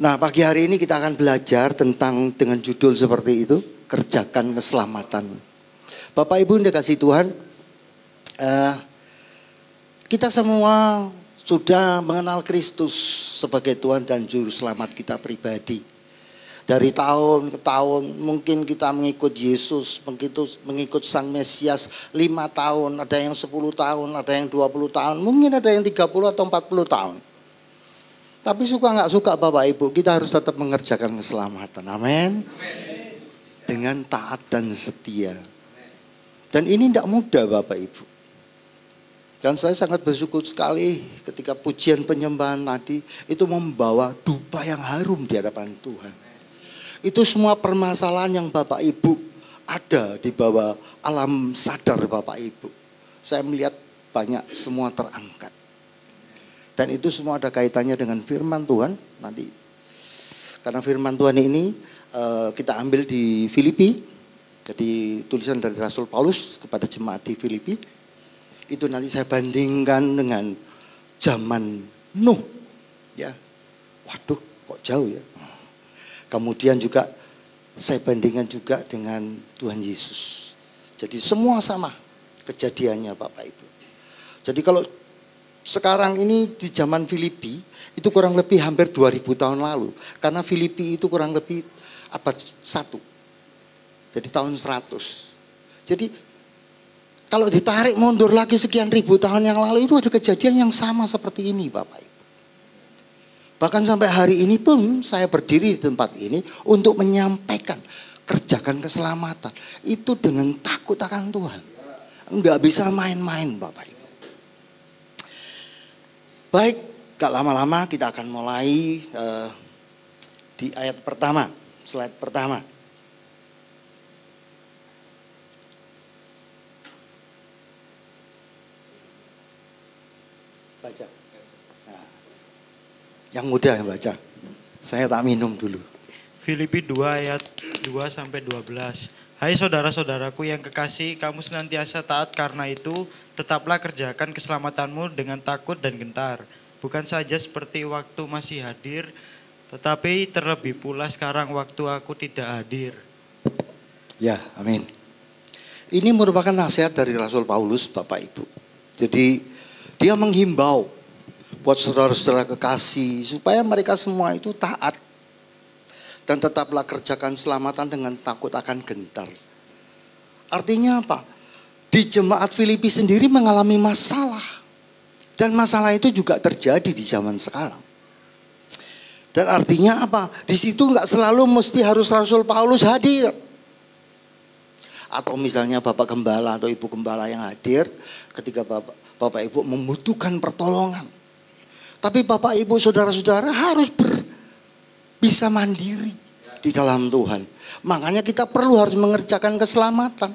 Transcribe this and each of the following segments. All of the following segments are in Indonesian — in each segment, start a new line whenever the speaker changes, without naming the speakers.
Nah, pagi hari ini kita akan belajar tentang dengan judul seperti itu, kerjakan keselamatan. Bapak Ibu yang dikasihi Tuhan, kita semua sudah mengenal Kristus sebagai Tuhan dan Juru Selamat kita pribadi. Dari tahun ke tahun mungkin kita mengikut Yesus, mengikut Sang Mesias 5 tahun, ada yang 10 tahun, ada yang 20 tahun, mungkin ada yang 30 atau 40 tahun. Tapi suka nggak suka Bapak Ibu, kita harus tetap mengerjakan keselamatan. Amin. Dengan taat dan setia. Dan ini tidak mudah Bapak Ibu. Dan saya sangat bersyukur sekali ketika pujian penyembahan tadi itu membawa dupa yang harum di hadapan Tuhan. Itu semua permasalahan yang Bapak Ibu ada di bawah alam sadar Bapak Ibu. Saya melihat banyak semua terangkat. Dan itu semua ada kaitannya dengan firman Tuhan nanti. Karena firman Tuhan ini kita ambil di Filipi. Jadi tulisan dari Rasul Paulus kepada jemaat di Filipi. Itu nanti saya bandingkan dengan zaman Nuh. Ya, waduh kok jauh ya. Kemudian juga saya bandingkan juga dengan Tuhan Yesus. Jadi semua sama kejadiannya Bapak Ibu. Jadi kalau sekarang ini di zaman Filipi itu kurang lebih hampir 2000 tahun lalu. Karena Filipi itu kurang lebih abad 1. Jadi tahun 100. Jadi kalau ditarik mundur lagi sekian ribu tahun yang lalu itu ada kejadian yang sama seperti ini Bapak Ibu. Bahkan sampai hari ini pun saya berdiri di tempat ini untuk menyampaikan kerjakan keselamatan. Itu dengan takut akan Tuhan. Enggak bisa main-main Bapak Ibu. Baik, gak lama-lama kita akan mulai di ayat pertama, slide pertama. Baca. Nah, yang mudah yang baca. Saya tak minum dulu.
Filipi 2 ayat 2 sampai 12. Hai saudara-saudaraku yang kekasih, kamu senantiasa taat karena itu tetaplah kerjakan keselamatanmu dengan takut dan gentar. Bukan saja seperti waktu masih hadir, tetapi terlebih pula sekarang waktu aku tidak hadir.
Ya, amin. Ini merupakan nasihat dari Rasul Paulus, Bapak Ibu. Jadi dia menghimbau buat saudara-saudara kekasih supaya mereka semua itu taat. Dan tetaplah kerjakan keselamatan dengan takut akan gentar. Artinya apa? Di jemaat Filipi sendiri mengalami masalah. Dan masalah itu juga terjadi di zaman sekarang. Dan artinya apa? Di situ nggak selalu mesti harus Rasul Paulus hadir. Atau misalnya Bapak Gembala atau Ibu Gembala yang hadir ketika Bapak Ibu membutuhkan pertolongan. Tapi Bapak Ibu saudara-saudara harus bisa mandiri di dalam Tuhan. Makanya kita perlu harus mengerjakan keselamatan.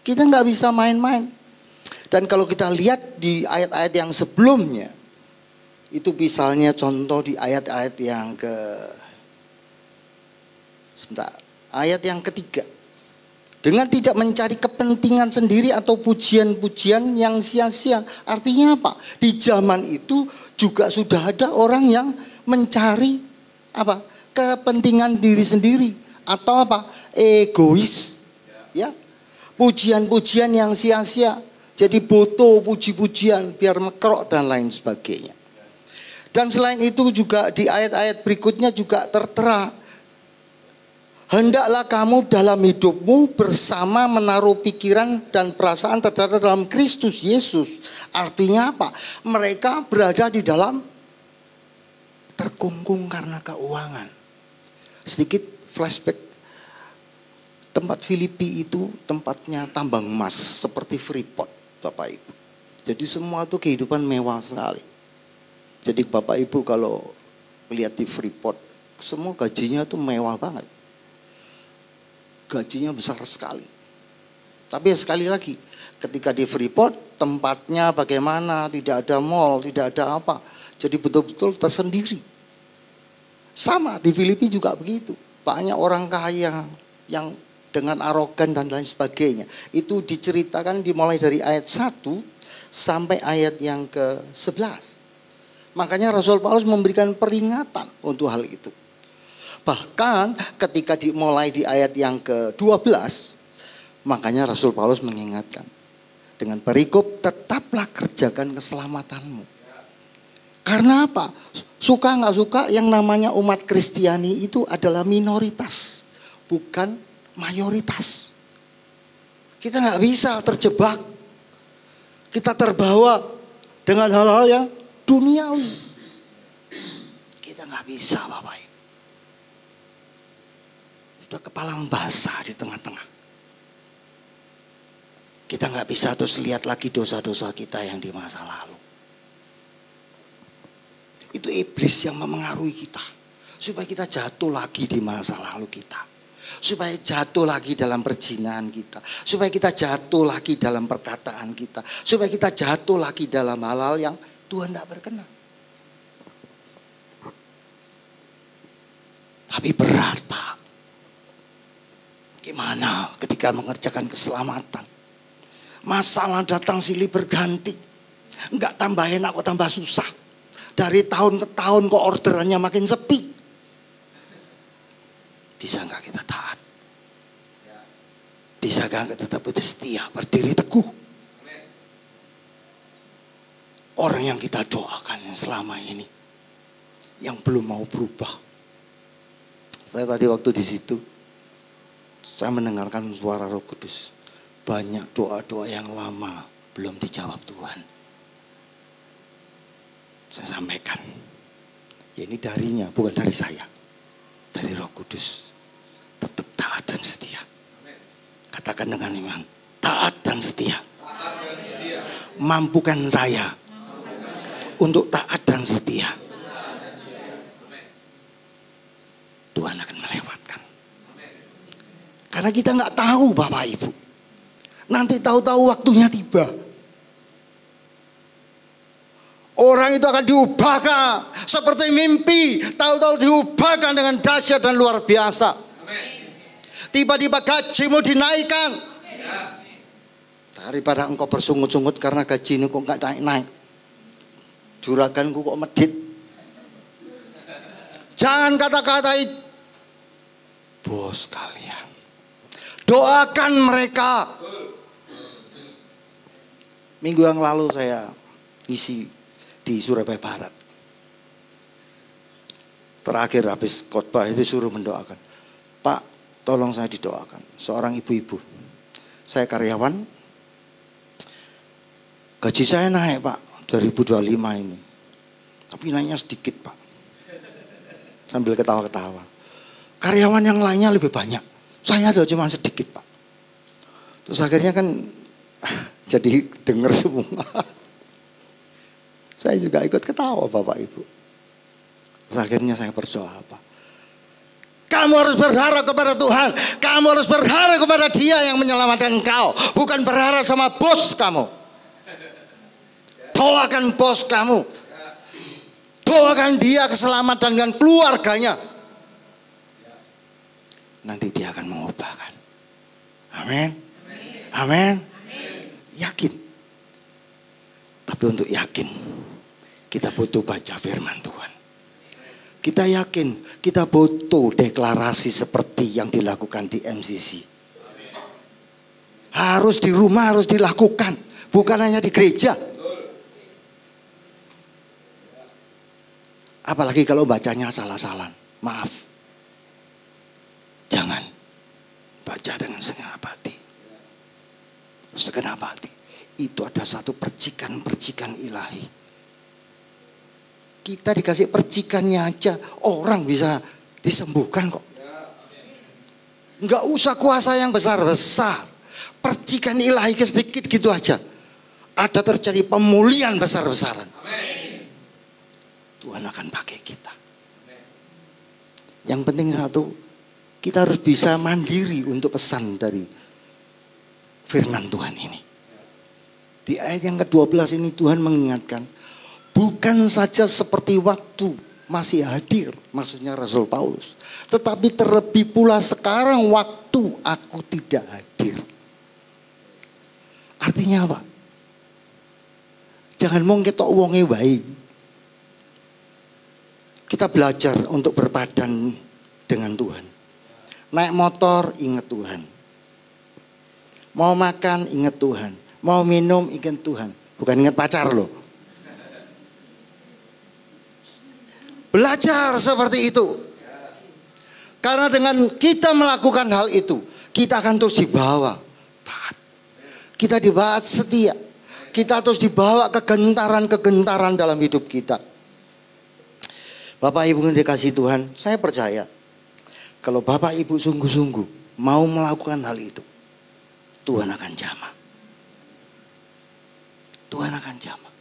Kita nggak bisa main-main. Dan kalau kita lihat di ayat-ayat yang sebelumnya, itu misalnya contoh di ayat-ayat yang ayat yang ketiga. Dengan tidak mencari kepentingan sendiri atau pujian-pujian yang sia-sia. Artinya apa? Di zaman itu juga sudah ada orang yang mencari apa? Kepentingan diri sendiri atau apa? Egois. Ya. Pujian-pujian yang sia-sia. Jadi boto, puji-pujian biar mekrok dan lain sebagainya. Dan selain itu juga di ayat-ayat berikutnya juga tertera. Hendaklah kamu dalam hidupmu bersama menaruh pikiran dan perasaan terdapat dalam Kristus Yesus. Artinya apa? Mereka berada di dalam terkungkung karena keuangan. Sedikit flashback. Tempat Filipi itu tempatnya tambang emas seperti Freeport Bapak Ibu. Jadi semua itu kehidupan mewah sekali. Jadi Bapak Ibu kalau lihat di Freeport, semua gajinya tuh mewah banget. Gajinya besar sekali. Tapi sekali lagi, ketika di Freeport tempatnya bagaimana, tidak ada mall, tidak ada apa. Jadi betul-betul tersendiri. Sama di Filipi juga begitu. Banyak orang kaya yang dengan arogan dan lain sebagainya. Itu diceritakan dimulai dari ayat 1 sampai ayat yang ke-11. Makanya Rasul Paulus memberikan peringatan untuk hal itu. Bahkan ketika dimulai di ayat yang ke-12, makanya Rasul Paulus mengingatkan dengan perikop, tetaplah kerjakan keselamatanmu. Karena apa? Suka nggak suka, yang namanya umat Kristiani itu adalah minoritas, bukan mayoritas. Kita nggak bisa terjebak, kita terbawa dengan hal-hal yang duniawi. Kita nggak bisa, Bapak Ibu. Sudah kepalang basah di tengah-tengah. Kita nggak bisa terus lihat lagi dosa-dosa kita yang di masa lalu. Itu iblis yang memengaruhi kita. Supaya kita jatuh lagi di masa lalu kita. Supaya jatuh lagi dalam perzinahan kita. Supaya kita jatuh lagi dalam perkataan kita. Supaya kita jatuh lagi dalam hal-hal yang Tuhan tidak berkenan. Tapi berat, Pak. Gimana ketika mengerjakan keselamatan? Masalah datang silih berganti. Enggak tambah enak kok tambah susah. Dari tahun ke tahun kok orderannya makin sepi. Bisa enggak kita taat? Bisa enggak kita tetap setia, berdiri teguh? Orang yang kita doakan selama ini, yang belum mau berubah. Saya tadi waktu di situ, saya mendengarkan suara Roh Kudus. Banyak doa-doa yang lama belum dijawab Tuhan. Saya sampaikan, ya ini darinya, bukan dari saya, dari Roh Kudus. Tetap taat dan setia. Katakan dengan iman, taat dan setia. Mampukan saya untuk taat dan setia. Tuhan akan melewatkan. Karena kita nggak tahu, Bapak Ibu. Nanti tahu-tahu waktunya tiba. Orang itu akan diubahkan seperti mimpi. Tahu-tahu diubahkan dengan dahsyat dan luar biasa. Tiba-tiba gajimu dinaikkan. Daripada engkau bersungut-sungut karena gaji ini kok nggak naik-naik. Juraganku kok medit. Jangan kata-kata itu. Bos kalian, doakan mereka. Minggu yang lalu saya ngisi di Surabaya Barat. Terakhir habis khotbah itu suruh mendoakan. Pak, tolong saya didoakan. Seorang ibu-ibu. Saya karyawan. Gaji saya naik, Pak, 2025 ini. Tapi naiknya sedikit, Pak. Sambil ketawa-ketawa. Karyawan yang lainnya lebih banyak. Saya ada cuma sedikit, Pak. Terus akhirnya kan jadi dengar semua. Saya juga ikut ketawa, Bapak Ibu. Terus akhirnya saya berdoa apa? Kamu harus berharap kepada Tuhan. Kamu harus berharap kepada Dia yang menyelamatkan engkau. Bukan berharap sama bos kamu. Doakan bos kamu. Doakan dia keselamatan dengan keluarganya. Nanti Dia akan mengubahkan. Amin. Amin. Yakin. Tapi untuk yakin, kita butuh baca firman Tuhan. Kita yakin, kita butuh deklarasi seperti yang dilakukan di MCC. Harus di rumah, harus dilakukan. Bukan hanya di gereja. Apalagi kalau bacanya salah-salah. Maaf. Jangan. Baca dengan segenap hati. Segenap hati. Itu ada satu percikan-percikan ilahi. Kita dikasih percikannya aja, orang bisa disembuhkan kok. Enggak usah kuasa yang besar-besar. Percikan ilahi sedikit gitu aja. Ada terjadi pemulihan besar-besaran. Tuhan akan pakai kita. Yang penting satu, kita harus bisa mandiri untuk pesan dari firman Tuhan ini. Di ayat yang ke-12 ini Tuhan mengingatkan, bukan saja seperti waktu masih hadir, maksudnya Rasul Paulus, tetapi terlebih pula sekarang waktu aku tidak hadir. Artinya apa? Jangan mong ketok wonge wae. Kita belajar untuk berpadan dengan Tuhan. Naik motor ingat Tuhan. Mau makan ingat Tuhan. Mau minum ingat Tuhan. Bukan ingat pacar loh. Belajar seperti itu. Karena dengan kita melakukan hal itu, kita akan terus dibawa taat. Kita dibawa setia. Kita terus dibawa kegentaran-kegentaran dalam hidup kita. Bapak Ibu yang dikasih Tuhan, saya percaya kalau Bapak Ibu sungguh-sungguh mau melakukan hal itu, Tuhan akan jamah. Tuhan akan jamah.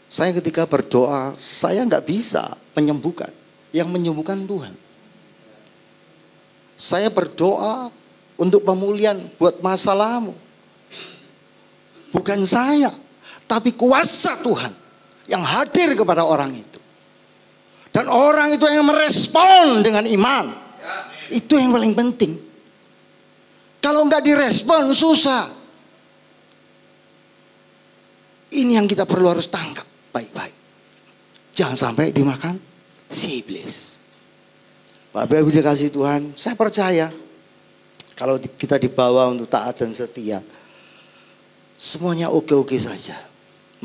Saya ketika berdoa, saya nggak bisa menyembuhkan. Yang menyembuhkan Tuhan. Saya berdoa untuk pemulihan buat masalahmu. Bukan saya, tapi kuasa Tuhan yang hadir kepada orang itu. Dan orang itu yang merespon dengan iman. Itu yang paling penting. Kalau nggak direspon susah. Ini yang kita perlu harus tangkap baik-baik. Jangan sampai dimakan si iblis. Bapak Ibu dikasih Tuhan, saya percaya kalau kita dibawa untuk taat dan setia, semuanya oke-oke saja.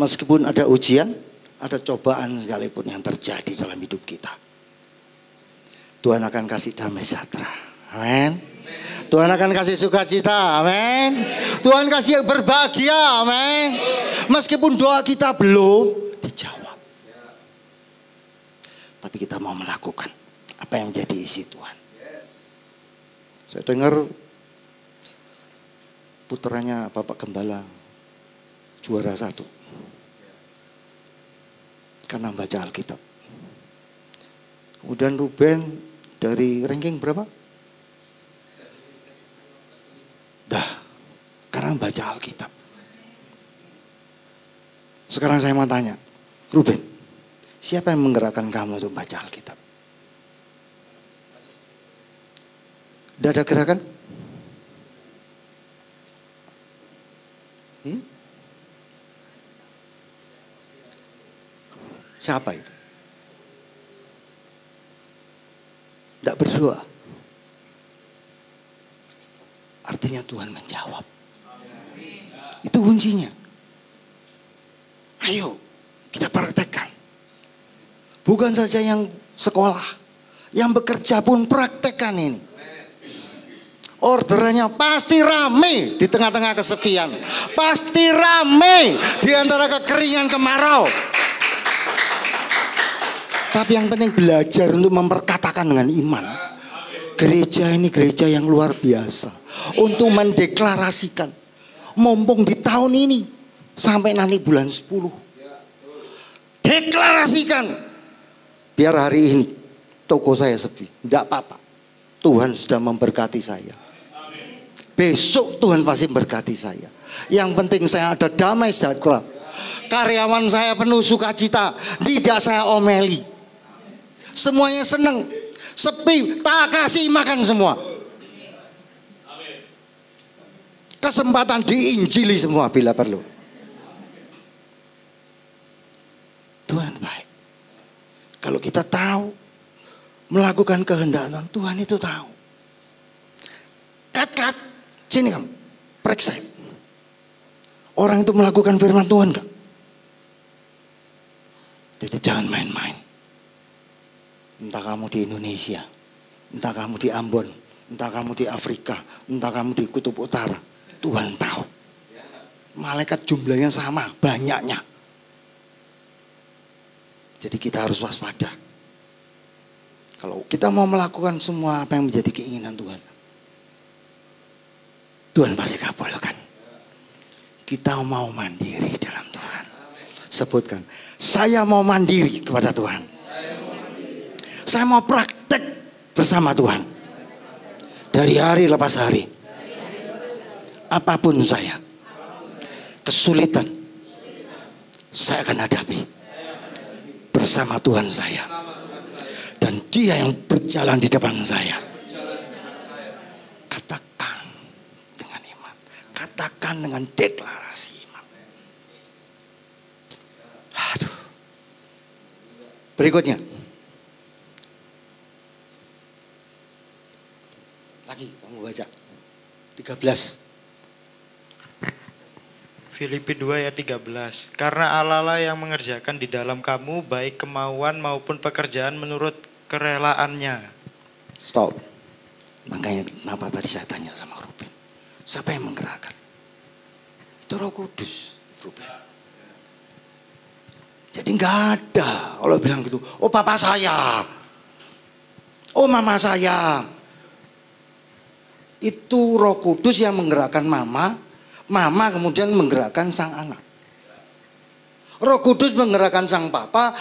Meskipun ada ujian, ada cobaan sekalipun yang terjadi dalam hidup kita. Tuhan akan kasih damai sejahtera. Amin. Tuhan akan kasih sukacita. Amin. Tuhan kasih berbahagia. Amin. Meskipun doa kita belum dijawab, tapi kita mau melakukan apa yang menjadi isi Tuhan. Saya dengar putranya Bapak Gembala juara 1 karena baca Alkitab. Kemudian Ruben dari ranking berapa? Dah, karena baca Alkitab. Sekarang saya mau tanya, Ruben, siapa yang menggerakkan kamu untuk baca Alkitab? Udah ada gerakan? Siapa itu? Tidak berdoa. Artinya Tuhan menjawab. Itu kuncinya. Ayo kita praktekkan. Bukan saja yang sekolah, yang bekerja pun praktekkan ini. Orderannya pasti rame di tengah-tengah kesepian. Pasti rame di antara kekeringan kemarau. Tapi yang penting belajar untuk memperkatakan dengan iman. Gereja ini gereja yang luar biasa. Untuk mendeklarasikan. Mumpung di tahun ini. Sampai nanti bulan 10. Deklarasikan. Biar hari ini toko saya sepi. Tidak apa-apa. Tuhan sudah memberkati saya. Besok Tuhan pasti memberkati saya. Yang penting saya ada damai sejahtera. Karyawan saya penuh sukacita. Tidak saya omeli. Semuanya senang. Sepi, tak kasih makan semua. Kesempatan diinjili semua bila perlu. Tuhan baik. Kalau kita tahu melakukan kehendak Tuhan, Tuhan itu tahu. Kat, sini kamu, periksa. Orang itu melakukan firman Tuhan enggak? Jadi jangan main-main. Entah kamu di Indonesia, entah kamu di Ambon, entah kamu di Afrika, entah kamu di Kutub Utara, Tuhan tahu. Malaikat jumlahnya sama, banyaknya. Jadi kita harus waspada. Kalau kita mau melakukan semua apa yang menjadi keinginan Tuhan, Tuhan pasti kabulkan. Kita mau mandiri dalam Tuhan. Sebutkan, saya mau mandiri kepada Tuhan. Saya mau praktek bersama Tuhan. Dari hari lepas hari. Apapun saya, kesulitan, saya akan hadapi bersama Tuhan saya. Dan Dia yang berjalan di depan saya. Katakan dengan iman. Katakan dengan deklarasi iman. Aduh. Berikutnya. 13.
Filipi 2 ayat 13. Karena Allah lah yang mengerjakan di dalam kamu baik kemauan maupun pekerjaan menurut kerelaannya.
Stop. Makanya kenapa tadi saya tanya sama Ruben, siapa yang menggerakkan? Itu Roh Kudus, Ruben. Jadi nggak ada kalau bilang gitu, oh papa saya, oh mama saya. Itu Roh Kudus yang menggerakkan mama kemudian menggerakkan sang anak. Roh Kudus menggerakkan sang papa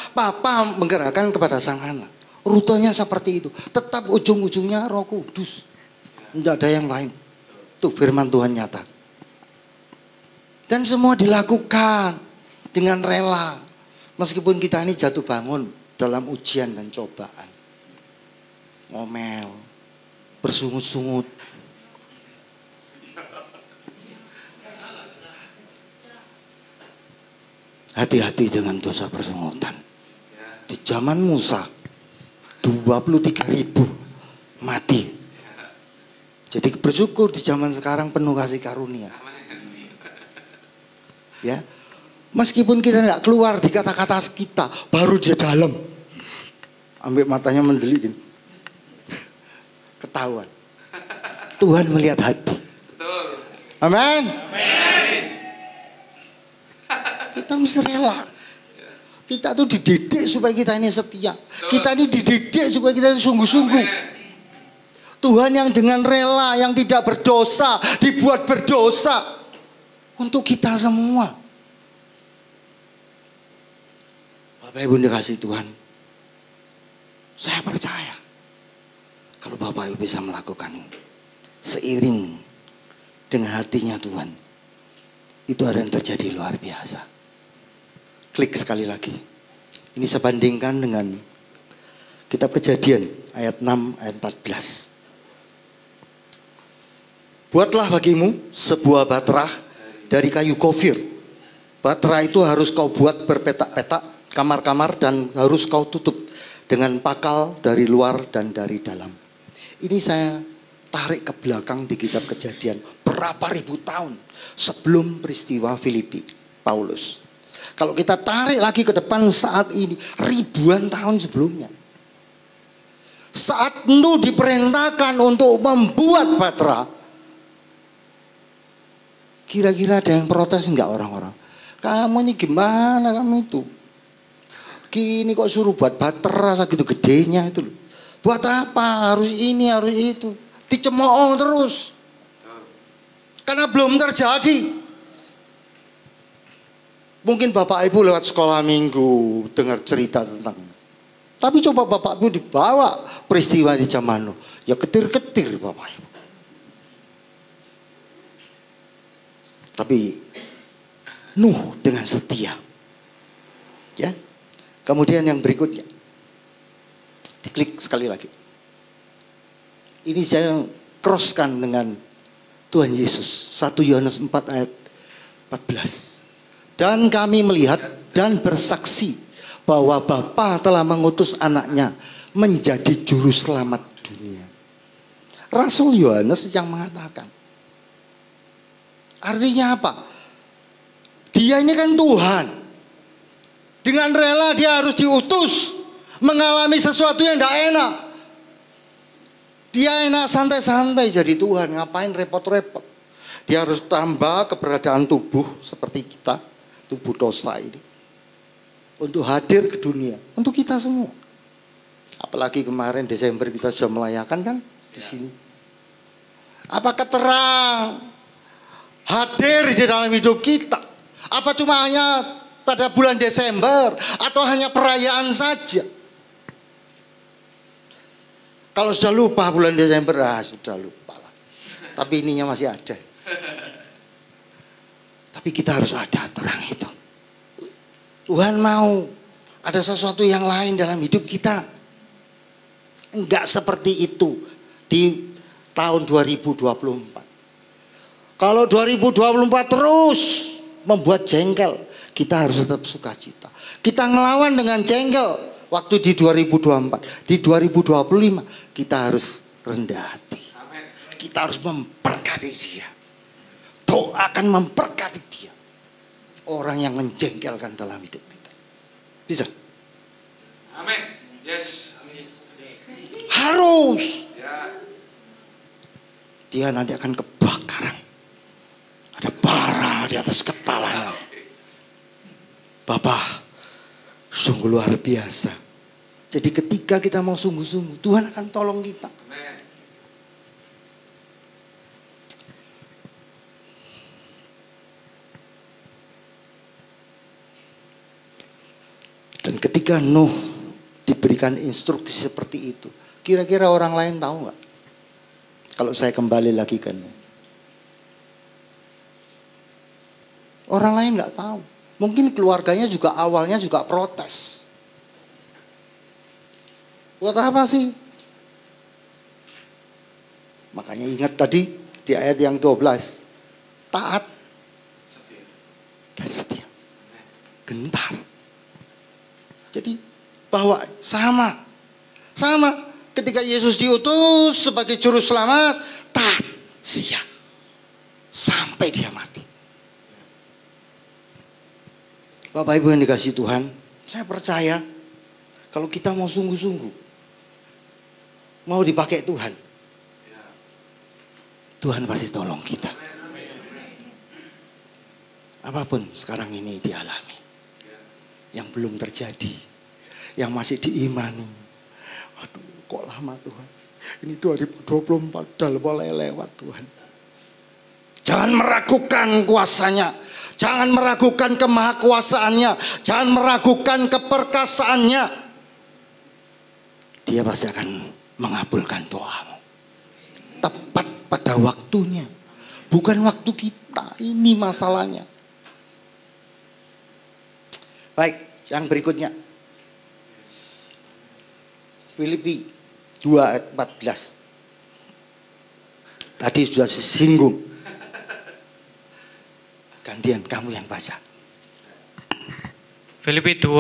menggerakkan kepada sang anak. Rutenya seperti itu. Tetap ujung-ujungnya Roh Kudus. Tidak ada yang lain. Itu firman Tuhan nyata. Dan semua dilakukan dengan rela. Meskipun kita ini jatuh bangun dalam ujian dan cobaan. Ngomel, bersungut-sungut. Hati-hati dengan dosa persungutan. Di zaman Musa 23.000 mati. Jadi bersyukur di zaman sekarang penuh kasih karunia. Ya, meskipun kita tidak keluar di kata-kata kita, baru dia dalam. Ambil matanya mendelik, ketahuan. Tuhan melihat hati. Amin. Kita mesti rela. Kita tuh dididik supaya kita ini setia. Kita ini dididik supaya kita ini sungguh-sungguh. Tuhan yang dengan rela, yang tidak berdosa, dibuat berdosa. Untuk kita semua. Bapak Ibu dikasih Tuhan. Saya percaya. Kalau Bapak Ibu bisa melakukan seiring dengan hatinya Tuhan. Itu ada yang terjadi luar biasa. Klik sekali lagi. Ini saya bandingkan dengan kitab Kejadian ayat 6 ayat 14. Buatlah bagimu sebuah batra dari kayu gofir. Batra itu harus kau buat berpetak-petak, kamar-kamar, dan harus kau tutup dengan pakal dari luar dan dari dalam. Ini saya tarik ke belakang di kitab Kejadian berapa ribu tahun sebelum peristiwa Filipi Paulus. Kalau kita tarik lagi ke depan saat ini, ribuan tahun sebelumnya. Saat Nuh diperintahkan untuk membuat batra, kira-kira ada yang protes enggak orang-orang? Kamu ini gimana kamu itu? Kini kok suruh buat batra segitu gedenya itu loh. Buat apa? Harus ini, harus itu. Dicemooh terus. Karena belum terjadi. Mungkin Bapak Ibu lewat sekolah minggu dengar cerita tentang. Tapi coba Bapak Ibu dibawa peristiwa di zaman Nuh. Ya ketir-ketir Bapak Ibu. Tapi Nuh dengan setia. Ya. Kemudian yang berikutnya. Diklik sekali lagi. Ini saya crosskan dengan Tuhan Yesus. 1 Yohanes 4 ayat 14. Dan kami melihat dan bersaksi bahwa Bapa telah mengutus anaknya menjadi juru selamat dunia. Rasul Yohanes yang mengatakan. Artinya apa? Dia ini kan Tuhan. Dengan rela dia harus diutus mengalami sesuatu yang tidak enak. Dia enak santai-santai jadi Tuhan. Ngapain repot-repot? Dia harus tambah keberadaan tubuh seperti kita. Tubuh dosa ini. Untuk hadir ke dunia. Untuk kita semua. Apalagi kemarin Desember kita sudah melayakan kan di sini. Apakah terang hadir di dalam hidup kita? Apa cuma hanya pada bulan Desember atau hanya perayaan saja? Kalau sudah lupa bulan Desember, sudah lupa lah. Tapi ininya masih ada. Tapi kita harus ada terang itu. Tuhan mau ada sesuatu yang lain dalam hidup kita. Enggak seperti itu di tahun 2024. Kalau 2024 terus membuat jengkel, kita harus tetap sukacita. Kita ngelawan dengan jengkel waktu di 2024. Di 2025 kita harus rendah hati. kita harus memberkati dia. Doa akan memberkati dia. Orang yang menjengkelkan dalam hidup kita. Bisa?
Amin. Yes. Amin.
Harus.
Ya.
Dia nanti akan kebakaran. Ada bara di atas kepalanya. Bapak, sungguh luar biasa. Jadi ketika kita mau sungguh-sungguh, Tuhan akan tolong kita.
Amin.
Dan ketika Nuh diberikan instruksi seperti itu, kira-kira orang lain tahu nggak? Kalau saya kembali lagi ke Nuh, orang lain nggak tahu. Mungkin keluarganya juga awalnya juga protes. Buat apa sih? Makanya ingat tadi di ayat yang 12, taat dan setia, gentar. Jadi bahwa sama ketika Yesus diutus sebagai juru selamat, taat, setia sampai dia mati. Bapak Ibu yang dikasihi Tuhan, saya percaya kalau kita mau sungguh-sungguh, mau dipakai Tuhan, Tuhan pasti tolong kita. Apapun sekarang ini dialami, yang belum terjadi, yang masih diimani. Aduh, kok lama Tuhan? Ini 2024 udah boleh lewat Tuhan. Jangan meragukan kuasanya. Jangan meragukan kemahakuasaannya. Jangan meragukan keperkasaannya. Dia pasti akan mengabulkan doamu. Tepat pada waktunya. Bukan waktu kita. Ini masalahnya. Baik, yang berikutnya. Filipi 2 ayat 14. Tadi sudah disinggung. Gantian kamu yang baca.
Filipi 2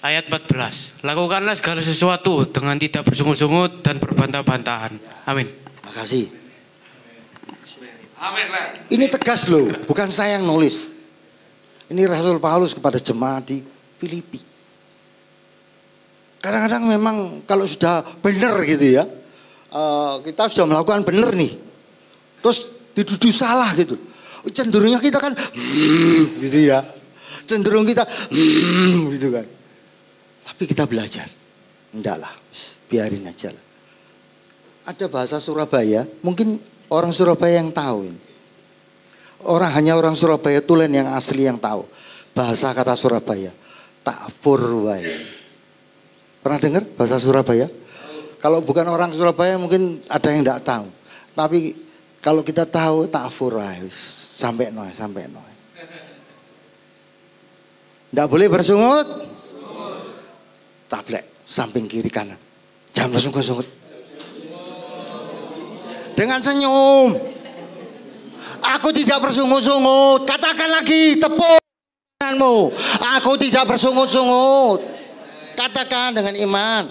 ayat 14. Lakukanlah segala sesuatu dengan tidak bersungut-sungut dan berbantah-bantahan. Amin.
Makasih.
Amin.
Ini tegas loh, bukan saya yang nulis. Ini Rasul Paulus kepada jemaat di Filipi. Kadang-kadang memang kalau sudah benar gitu ya, kita sudah melakukan benar nih, terus dituduh salah gitu. Cenderungnya kita kan gitu ya, cenderung kita gitu kan. Tapi kita belajar, enggak lah, biarin aja lah. Ada bahasa Surabaya, mungkin orang Surabaya yang tahu ini. Hanya orang Surabaya tulen yang asli yang tahu bahasa kata Surabaya. Takfur wae. Pernah dengar bahasa Surabaya? Kalau bukan orang Surabaya mungkin ada yang enggak tahu. Tapi kalau kita tahu takfur wae, sampai noy. Enggak boleh bersungut. Tablek samping kiri kanan. Jangan bersungut-sungut. Dengan senyum. Aku tidak bersungut-sungut. Katakan lagi, tepuk tanganmu. Aku tidak bersungut-sungut. Katakan dengan iman.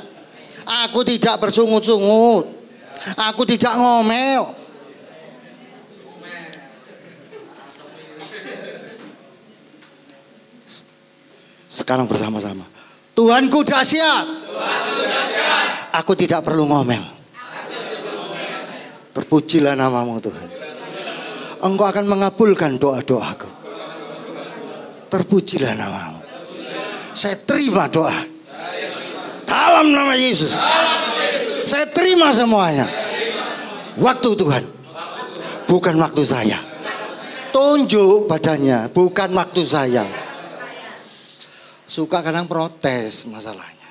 Aku tidak bersungut-sungut. Aku tidak ngomel. Sekarang bersama-sama. Tuhanku dahsyat. Aku tidak perlu ngomel. Terpujilah namamu Tuhan. Engkau akan mengabulkan doa-doaku. Terpujilah namamu. Saya terima doa. Dalam nama Yesus. Saya terima semuanya. Waktu Tuhan. Bukan waktu saya. Tunjuk badannya. Bukan waktu saya. Suka kadang protes masalahnya.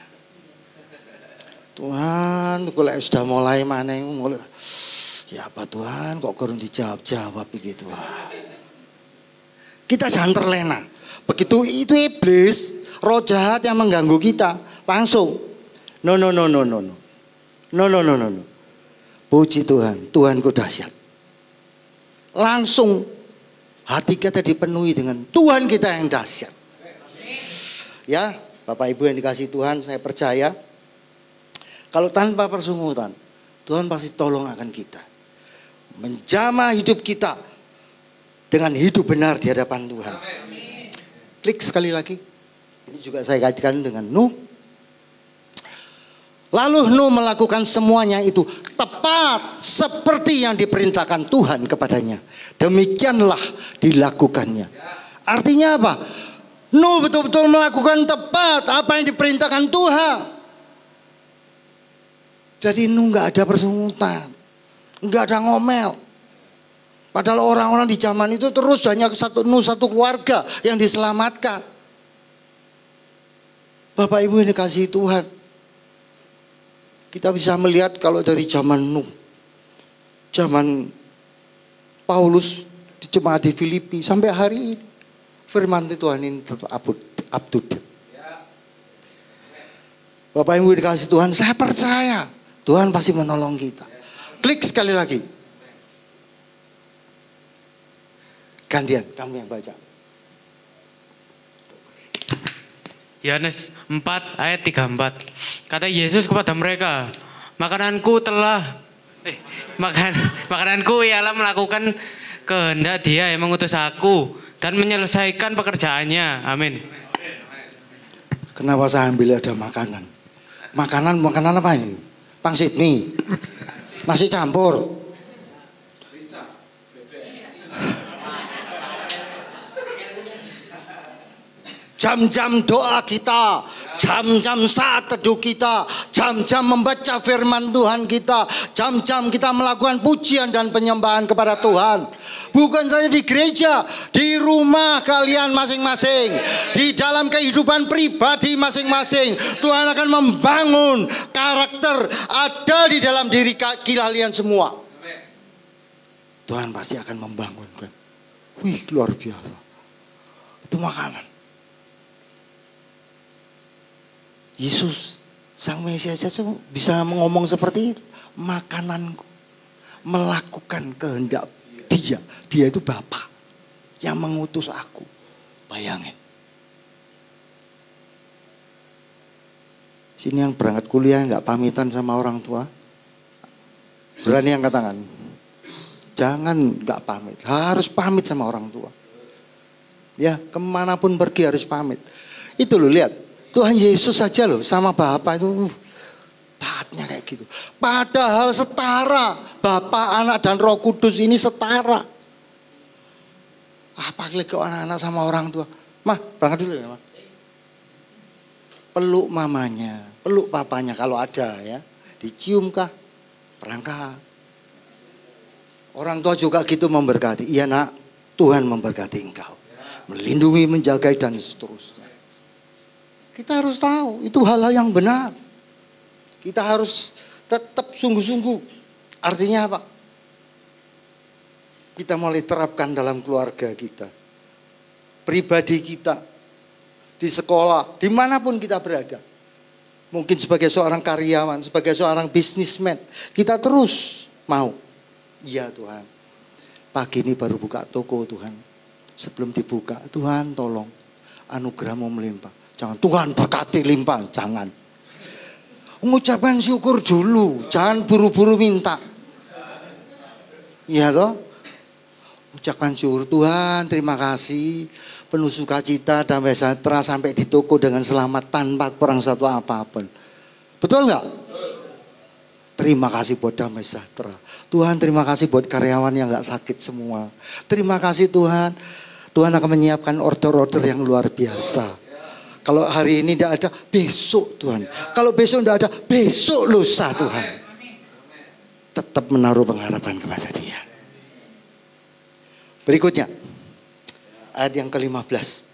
Tuhan, kalau sudah mulai mana mulai. Ya apa Tuhan, kok kurang dijawab-jawab begitu. Kita jangan terlena. Begitu itu iblis, roh jahat yang mengganggu kita, langsung. No. Puji Tuhan, Tuhanku dahsyat. Langsung hati kita dipenuhi dengan Tuhan kita yang dahsyat. Ya, Bapak Ibu yang dikasihi Tuhan, saya percaya kalau tanpa persungutan, Tuhan pasti tolong akan kita. menjamah hidup kita dengan hidup benar di hadapan Tuhan. Klik sekali lagi. Ini juga saya kaitkan dengan Nuh. Lalu Nuh melakukan semuanya itu tepat seperti yang diperintahkan Tuhan kepadanya. Demikianlah dilakukannya. Artinya apa? Nuh betul-betul melakukan tepat apa yang diperintahkan Tuhan. Jadi Nuh nggak ada persungutan, nggak ada ngomel. Padahal orang-orang di zaman itu terus hanya Nuh satu keluarga yang diselamatkan. Bapak Ibu ini kasih Tuhan. Kita bisa melihat kalau dari zaman Nuh, zaman Paulus di jemaat di Filipi sampai hari ini, firman Tuhan ini tetap up to date. Bapak Ibu dikasih Tuhan, saya percaya Tuhan pasti menolong kita. Klik sekali lagi. Gantian, kamu yang baca.
Yohanes 4 ayat 34. Kata Yesus kepada mereka, makananku ialah melakukan kehendak Dia yang mengutus aku dan menyelesaikan pekerjaannya. Amin.
Kenapa saya ambil ada makanan? Makanan apa ini? Pangsit mie, nasi campur. Jam-jam doa kita, jam-jam saat teduh kita, jam-jam membaca firman Tuhan kita, jam-jam kita melakukan pujian dan penyembahan kepada Tuhan. Bukan saja di gereja, di rumah kalian masing-masing, di dalam kehidupan pribadi masing-masing. Tuhan akan membangun karakter ada di dalam diri kalian semua. Tuhan pasti akan membangunkan. Wih, luar biasa. Itu makanan. Yesus Sang Mesias saja bisa ngomong seperti itu. Makananku, melakukan kehendak Dia. Dia itu Bapa yang mengutus aku. Bayangin. Sini yang berangkat kuliah nggak pamitan sama orang tua. Berani angkat tangan. Jangan nggak pamit. Harus pamit sama orang tua. Ya, kemanapun pergi harus pamit. Itu loh, lihat. Tuhan Yesus saja loh sama Bapa itu taatnya kayak gitu. Padahal setara, Bapa, Anak dan Roh Kudus ini setara. Apa kok anak-anak sama orang tua? Mah, berangkat dulu ya, Mah. Peluk mamanya, peluk papanya kalau ada ya. Dicium kah? Berangkat. Orang tua juga gitu memberkati. Iya nak, Tuhan memberkati engkau. Melindungi, menjaga dan seterusnya. Kita harus tahu itu hal-hal yang benar. Kita harus tetap sungguh-sungguh. Artinya apa? Kita mulai terapkan dalam keluarga kita. Pribadi kita. Di sekolah, dimanapun kita berada. Mungkin sebagai seorang karyawan, sebagai seorang bisnismen. Kita terus mau. Iya Tuhan. Pagi ini baru buka toko Tuhan. Sebelum dibuka, Tuhan tolong. Anugerah-Mu melimpah. Jangan Tuhan berkati limpah, jangan. Mengucapkan syukur dulu, jangan buru-buru minta. Iya toh? Ucapkan syukur Tuhan, terima kasih. Penuh sukacita, damai sejahtera sampai di toko dengan selamat tanpa kurang satu apapun. Betul nggak? Terima kasih buat damai sejahtera. Tuhan terima kasih buat karyawan yang nggak sakit semua. Terima kasih Tuhan. Tuhan akan menyiapkan order-order yang luar biasa. Kalau hari ini tidak ada, besok Tuhan. Kalau besok tidak ada, besok lusa Tuhan. Tetap menaruh pengharapan kepada Dia. Berikutnya, ayat yang ke-15.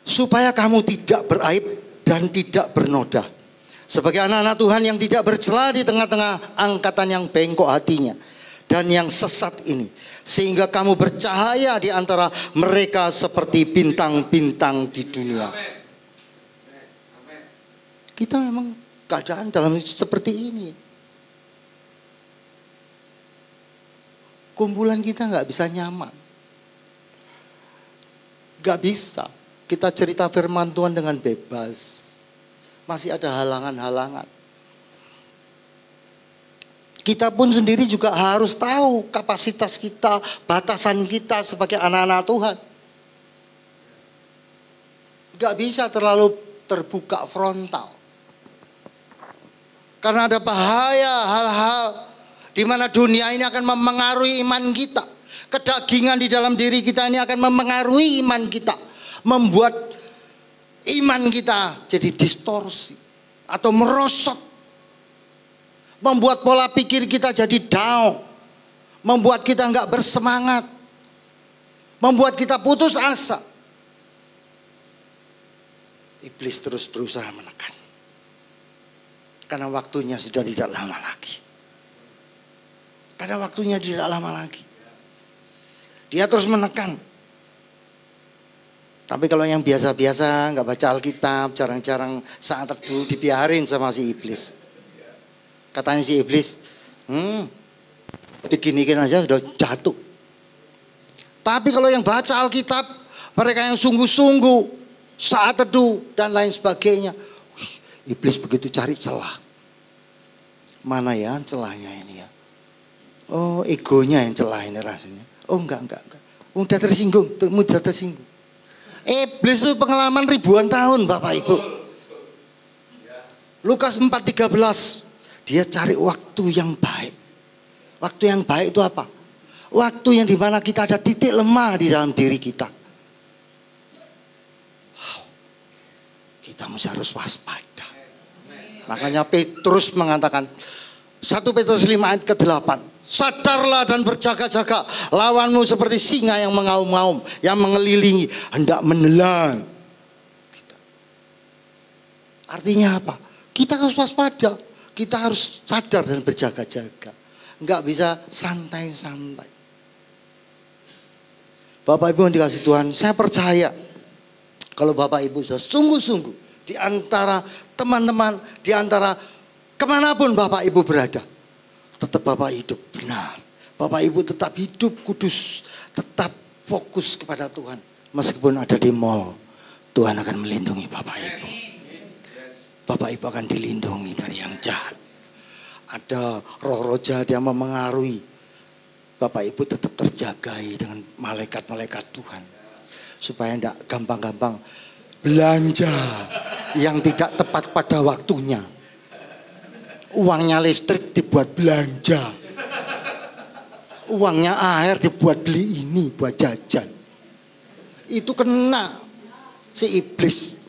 Supaya kamu tidak beraib dan tidak bernoda. Sebagai anak-anak Tuhan yang tidak bercela di tengah-tengah angkatan yang bengkok hatinya dan yang sesat ini. Sehingga kamu bercahaya di antara mereka seperti bintang-bintang di dunia. Kita memang keadaan dalam seperti ini. Kumpulan kita nggak bisa nyaman. Nggak bisa. kita cerita firman Tuhan dengan bebas. Masih ada halangan-halangan. Kita pun sendiri juga harus tahu kapasitas kita, batasan kita sebagai anak-anak Tuhan. Gak bisa terlalu terbuka frontal. Karena ada bahaya hal-hal di mana dunia ini akan memengaruhi iman kita. Kedagingan di dalam diri kita ini akan memengaruhi iman kita. Membuat iman kita jadi distorsi atau merosot. Membuat pola pikir kita jadi down. Membuat kita nggak bersemangat. Membuat kita putus asa. Iblis terus berusaha menekan. Karena waktunya sudah tidak lama lagi. Karena waktunya tidak lama lagi. Dia terus menekan. Tapi kalau yang biasa-biasa nggak baca Alkitab, jarang-jarang saat teduh, dibiarin sama si iblis. Katanya si iblis, diginikin aja sudah jatuh. Tapi kalau yang baca Alkitab, mereka yang sungguh-sungguh, saat teduh dan lain sebagainya, iblis begitu cari celah. Mana ya celahnya ini ya? Oh, egonya yang celah ini rasanya. Oh enggak. Mudah tersinggung. Iblis itu pengalaman ribuan tahun Bapak Ibu. Lukas 4:13. Dia cari waktu yang baik. Waktu yang baik itu apa? Waktu yang dimana kita ada titik lemah di dalam diri kita. Kita mesti harus waspada. Makanya Petrus mengatakan 1 Petrus 5 ayat ke-8. Sadarlah dan berjaga-jaga. Lawanmu seperti singa yang mengaum-ngaum, yang mengelilingi, hendak menelan. Artinya apa? Kita harus waspada. Kita harus sadar dan berjaga-jaga. Enggak bisa santai-santai. Bapak Ibu yang dikasih Tuhan, saya percaya kalau Bapak Ibu sudah sungguh-sungguh di antara teman-teman, di antara kemanapun Bapak Ibu berada, tetap Bapak hidup benar. Bapak Ibu tetap hidup kudus, tetap fokus kepada Tuhan. Meskipun ada di mall, Tuhan akan melindungi Bapak Ibu. Bapak Ibu akan dilindungi dari yang jahat. Ada roh-roh jahat yang memengaruhi. Bapak Ibu tetap terjagai dengan malaikat-malaikat Tuhan. Supaya tidak gampang-gampang belanja yang tidak tepat pada waktunya. Uangnya listrik dibuat belanja. Uangnya air dibuat beli ini, buat jajan. Itu kena si iblis.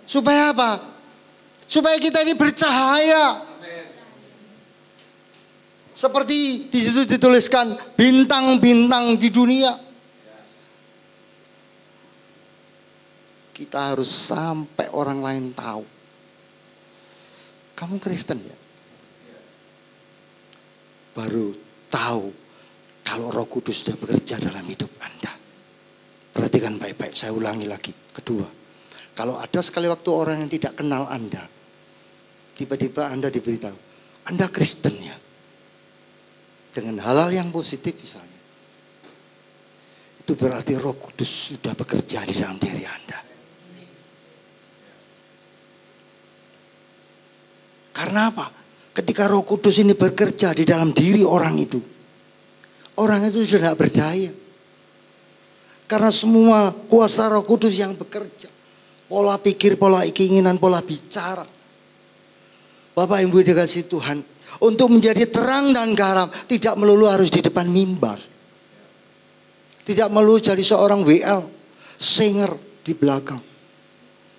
Supaya apa? Supaya kita ini bercahaya. Seperti di situ dituliskan bintang-bintang di dunia. Kita harus sampai orang lain tahu. Kamu Kristen ya? Baru tahu kalau Roh Kudus sudah bekerja dalam hidup Anda. Perhatikan baik-baik, saya ulangi lagi. Kedua, kalau ada sekali waktu orang yang tidak kenal Anda, tiba-tiba Anda diberitahu, Anda Kristen ya. Dengan hal-hal yang positif misalnya. Itu berarti Roh Kudus sudah bekerja di dalam diri Anda. Karena apa? Ketika Roh Kudus ini bekerja di dalam diri orang itu sudah tidak berdaya. Karena semua kuasa Roh Kudus yang bekerja. Pola pikir, pola keinginan, pola bicara. Bapak Ibu dikasih Tuhan. Untuk menjadi terang dan garam. Tidak melulu harus di depan mimbar. Tidak melulu jadi seorang WL. Singer di belakang.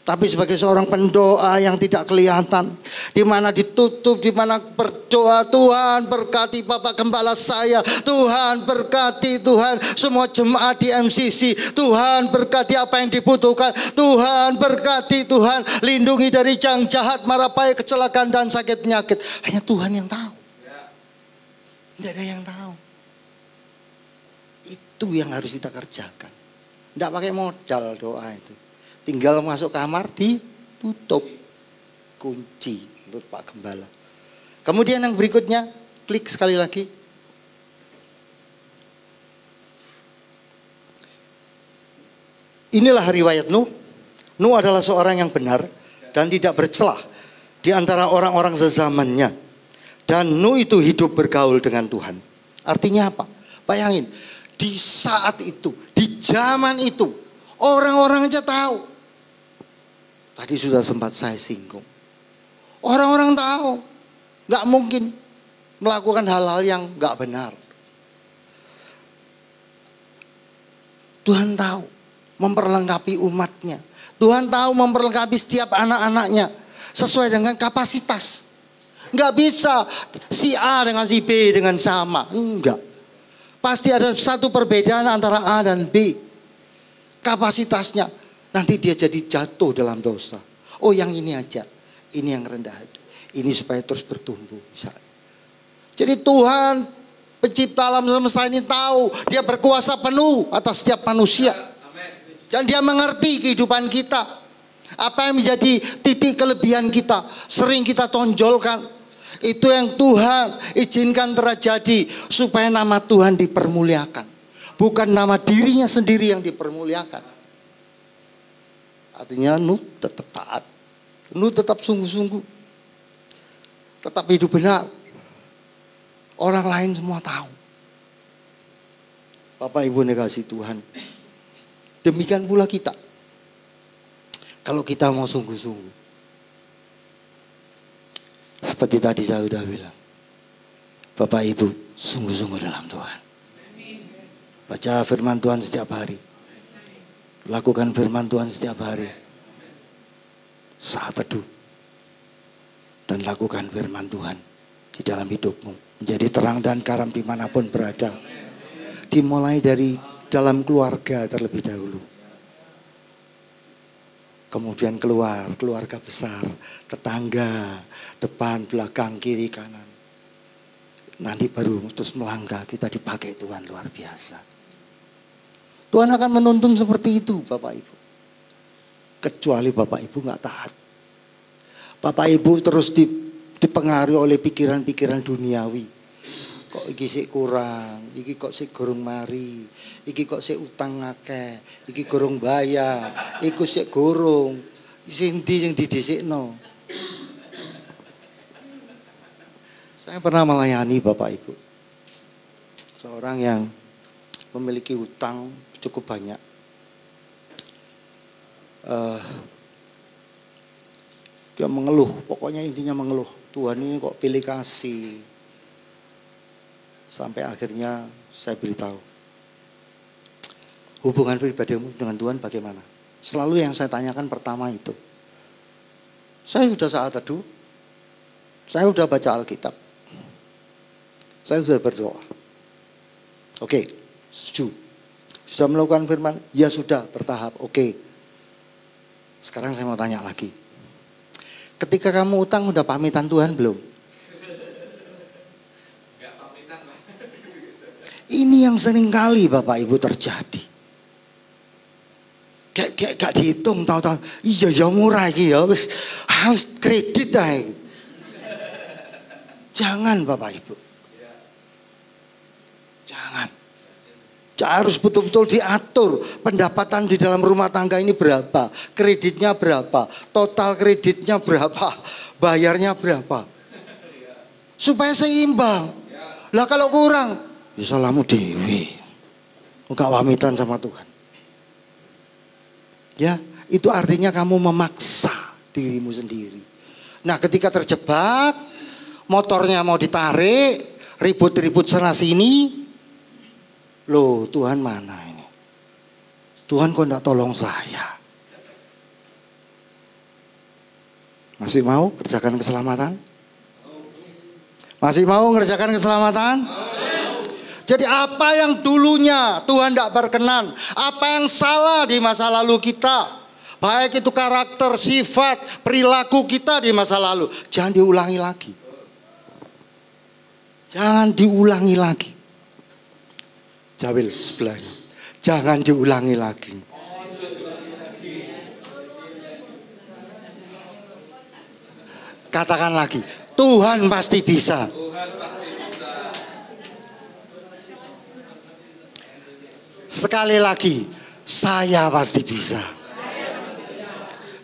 Tapi sebagai seorang pendoa yang tidak kelihatan. Di mana ditutup, di mana berdoa. Tuhan berkati Bapak Gembala saya. Tuhan berkati Tuhan semua jemaat di MCC. Tuhan berkati apa yang dibutuhkan. Tuhan berkati Tuhan. Lindungi dari jang jahat, marapaya, kecelakaan dan sakit penyakit. Hanya Tuhan yang tahu. Tidak ada yang tahu. Itu yang harus kita kerjakan. Tidak pakai modal doa itu. Tinggal masuk kamar ditutup. Kunci menurut Pak Gembala. Kemudian yang berikutnya, klik sekali lagi. Inilah riwayat Nuh. Nuh adalah seorang yang benar dan tidak bercelah di antara orang-orang sezamannya. Dan Nuh itu hidup bergaul dengan Tuhan. Artinya apa? Bayangin, di saat itu, di zaman itu, orang-orang aja tahu. Tadi sudah sempat saya singgung. Orang-orang tahu, gak mungkin melakukan hal-hal yang gak benar. Tuhan tahu memperlengkapi umatnya. Tuhan tahu memperlengkapi setiap anak-anaknya sesuai dengan kapasitas. Enggak bisa si A dengan si B dengan sama. Enggak. Pasti ada satu perbedaan antara A dan B. Kapasitasnya. Nanti dia jadi jatuh dalam dosa. Oh yang ini aja. Ini yang rendah hati. Ini supaya terus bertumbuh misalnya. Jadi Tuhan pencipta alam semesta ini tahu dia berkuasa penuh atas setiap manusia. Dan dia mengerti kehidupan kita. Apa yang menjadi titik kelebihan kita. Sering kita tonjolkan. Itu yang Tuhan izinkan terjadi. Supaya nama Tuhan dipermuliakan. Bukan nama dirinya sendiri yang dipermuliakan. Artinya Nuh tetap taat. Nuh tetap sungguh-sungguh. Tetap hidup benar. Orang lain semua tahu. Bapak Ibu dikasihi Tuhan. Demikian pula kita. Kalau kita mau sungguh-sungguh. Seperti tadi saya sudah bilang. Bapak Ibu sungguh-sungguh dalam Tuhan. Baca firman Tuhan setiap hari. Lakukan firman Tuhan setiap hari. Saat teduh. Dan lakukan firman Tuhan di dalam hidupmu. Menjadi terang dan garam dimanapun berada. Dimulai dari dalam keluarga terlebih dahulu. Kemudian keluarga besar, tetangga, depan, belakang, kiri, kanan. Nanti baru terus melangkah, kita dipakai Tuhan luar biasa. Tuhan akan menuntun seperti itu Bapak Ibu. Kecuali Bapak Ibu gak taat. Bapak Ibu terus dipengaruhi oleh pikiran-pikiran duniawi. Kok iki sik kurang, iki kok sik gorong mari, iki kok sik utang akeh, iki gorong bayar, iku sik gorong, sing didhisikno. Saya pernah melayani Bapak Ibu. Seorang yang memiliki hutang cukup banyak. Dia mengeluh, pokoknya intinya mengeluh. Tuhan ini kok pilih kasih. Sampai akhirnya saya beritahu. Hubungan pribadimu dengan Tuhan bagaimana? Selalu yang saya tanyakan pertama itu. Saya sudah saat teduh. Saya sudah baca Alkitab. Saya sudah berdoa. Oke, setuju. Sudah melakukan firman? Ya sudah, bertahap. Oke. Sekarang saya mau tanya lagi. Ketika kamu utang udah pamitan Tuhan belum? Ini yang sering kali Bapak Ibu terjadi. Gak dihitung tahu-tahu. Iya ya murah iki ya wis harus kredit ae. Jangan Bapak Ibu. Jangan. Harus betul-betul diatur pendapatan di dalam rumah tangga ini berapa, kreditnya berapa, total kreditnya berapa, bayarnya berapa. Supaya seimbang. Lah kalau kurang, ya salahmu dewi. Enggak pamitan sama Tuhan. Ya, itu artinya kamu memaksa dirimu sendiri. Nah, ketika terjebak, motornya mau ditarik, ribut-ribut sana sini. Loh, Tuhan mana ini? Tuhan kok enggak tolong saya? Masih mau kerjakan keselamatan? Masih mau ngerjakan keselamatan? Jadi apa yang dulunya Tuhan tidak berkenan, apa yang salah di masa lalu kita, baik itu karakter, sifat, perilaku kita di masa lalu, jangan diulangi lagi. Jangan diulangi lagi. Jawil sebelahnya, jangan diulangi lagi. Katakan lagi, Tuhan pasti bisa. Sekali lagi, Saya pasti bisa.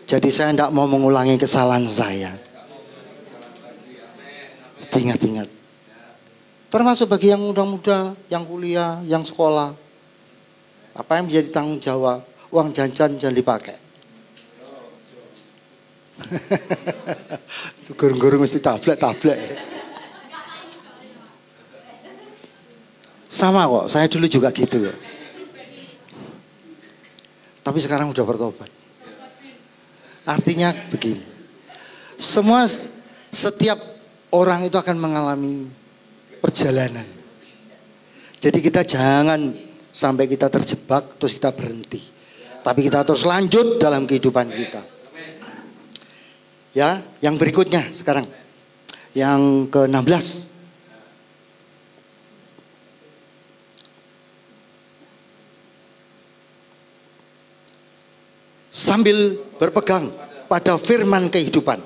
Jadi saya tidak mau mengulangi kesalahan saya. Ingat-ingat. Termasuk bagi yang muda-muda, yang kuliah, yang sekolah. Apa yang menjadi tanggung jawab? Uang jajan jangan dipakai. Gurung-gurung mesti tablet. Sama kok, saya dulu juga gitu. Tapi sekarang udah bertobat. Artinya begini. Setiap orang itu akan mengalami perjalanan. Jadi kita jangan sampai kita terjebak terus kita berhenti. Tapi kita terus lanjut dalam kehidupan kita. Ya, yang berikutnya sekarang. Yang ke-16. Sambil berpegang pada firman kehidupan,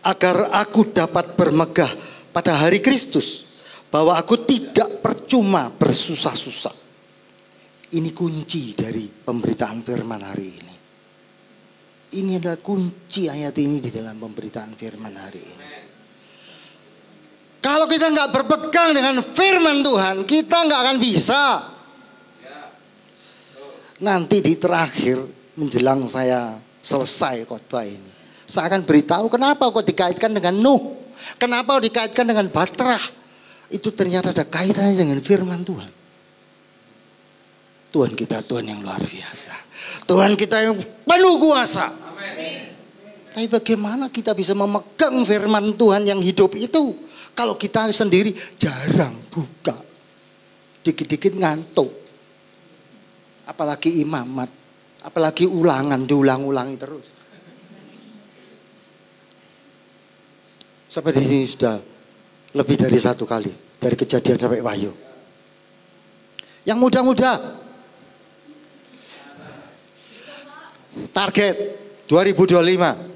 agar aku dapat bermegah pada hari Kristus, bahwa aku tidak percuma bersusah-susah. Ini kunci dari pemberitaan firman hari ini. Ini adalah kunci ayat ini di dalam pemberitaan firman hari ini. Kalau kita nggak berpegang dengan firman Tuhan, kita nggak akan bisa. Nanti di terakhir menjelang saya selesai khotbah ini, saya akan beritahu kenapa kok dikaitkan dengan Nuh, kenapa kok dikaitkan dengan Batrah. Itu ternyata ada kaitannya dengan firman Tuhan. Tuhan kita Tuhan yang luar biasa. Tuhan kita yang penuh kuasa. Tapi bagaimana kita bisa memegang firman Tuhan yang hidup itu kalau kita sendiri jarang buka, dikit-dikit ngantuk, apalagi imamat, apalagi ulangan, diulang-ulangi terus. Sampai di sini sudah lebih dari 1 kali, dari Kejadian sampai Wahyu. Yang muda-muda, target 2025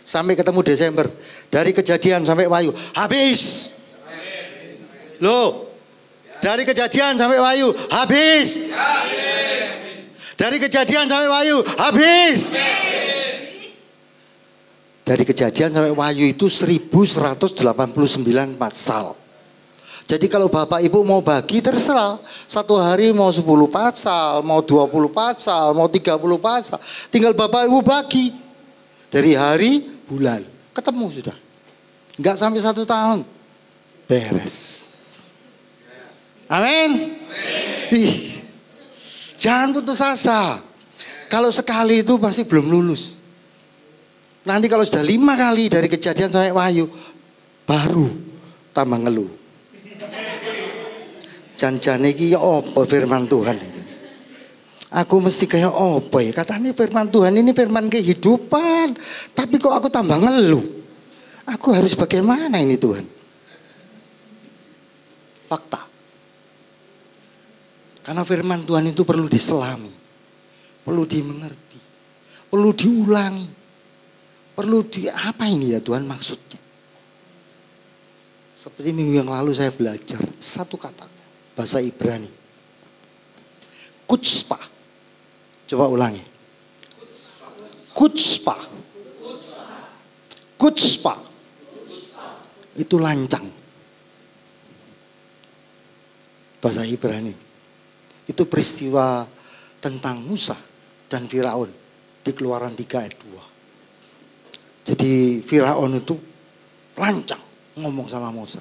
sampai ketemu Desember, dari Kejadian sampai Wahyu habis. Loh, dari Kejadian sampai Wahyu habis. Dari Kejadian sampai Wahyu habis. Dari Kejadian sampai Wahyu itu 1189 pasal. Jadi kalau Bapak Ibu mau bagi terserah. Satu hari mau 10 pasal, mau 20 pasal, mau 30 pasal. Tinggal Bapak Ibu bagi. Dari hari, bulan. Ketemu sudah. Enggak sampai 1 tahun. Beres. Amin. Ih, jangan putus asa. Kalau sekali itu pasti belum lulus. Nanti kalau sudah 5 kali dari Kejadian sampai Wahyu, baru tambah ngeluh. Jan-jan iki ya apa firman Tuhan ini? Aku mesti kayak apa ya? Katanya firman Tuhan ini firman kehidupan. Tapi kok aku tambah ngeluh? Aku harus bagaimana ini Tuhan? Fakta. Karena firman Tuhan itu perlu diselami. Perlu dimengerti. Perlu diulangi. Perlu apa ini ya Tuhan maksudnya? Seperti minggu yang lalu saya belajar satu kata. Bahasa Ibrani. Kutspa. Coba ulangi. Kutspa. Kutspa. Itu lancang. Bahasa Ibrani. Itu peristiwa tentang Musa dan Firaun di Keluaran 3 ayat 2. Jadi Firaun itu lancang ngomong sama Musa.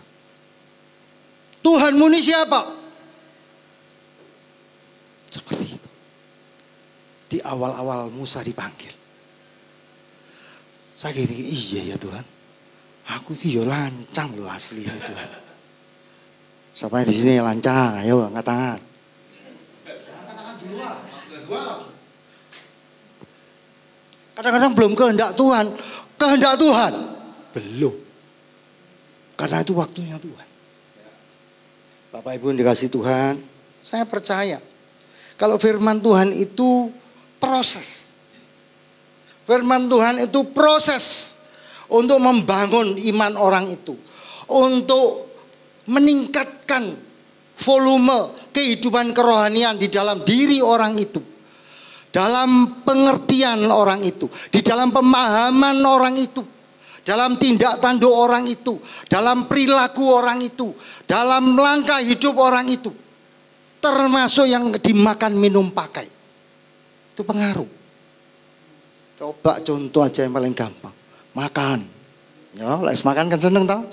Tuhanmu ini siapa? Seperti itu. Di awal-awal Musa dipanggil. Saya gini, iya ya Tuhan. Aku ini ya lancang loh asli ya Tuhan. Siapa yang di sini lancang? Ayo angkat tangan. Kadang-kadang belum kehendak Tuhan. Kehendak Tuhan belum. Karena itu waktunya Tuhan. Bapak Ibu yang dikasih Tuhan, saya percaya kalau firman Tuhan itu proses. Firman Tuhan itu proses untuk membangun iman orang itu. Untuk meningkatkan volume kehidupan kerohanian di dalam diri orang itu. dalam pengertian orang itu, di dalam pemahaman orang itu, dalam tindak tanduk orang itu, dalam perilaku orang itu, dalam langkah hidup orang itu, termasuk yang dimakan minum pakai. Itu pengaruh. Coba contoh aja yang paling gampang. Makan. Ya, les makan kan seneng tau?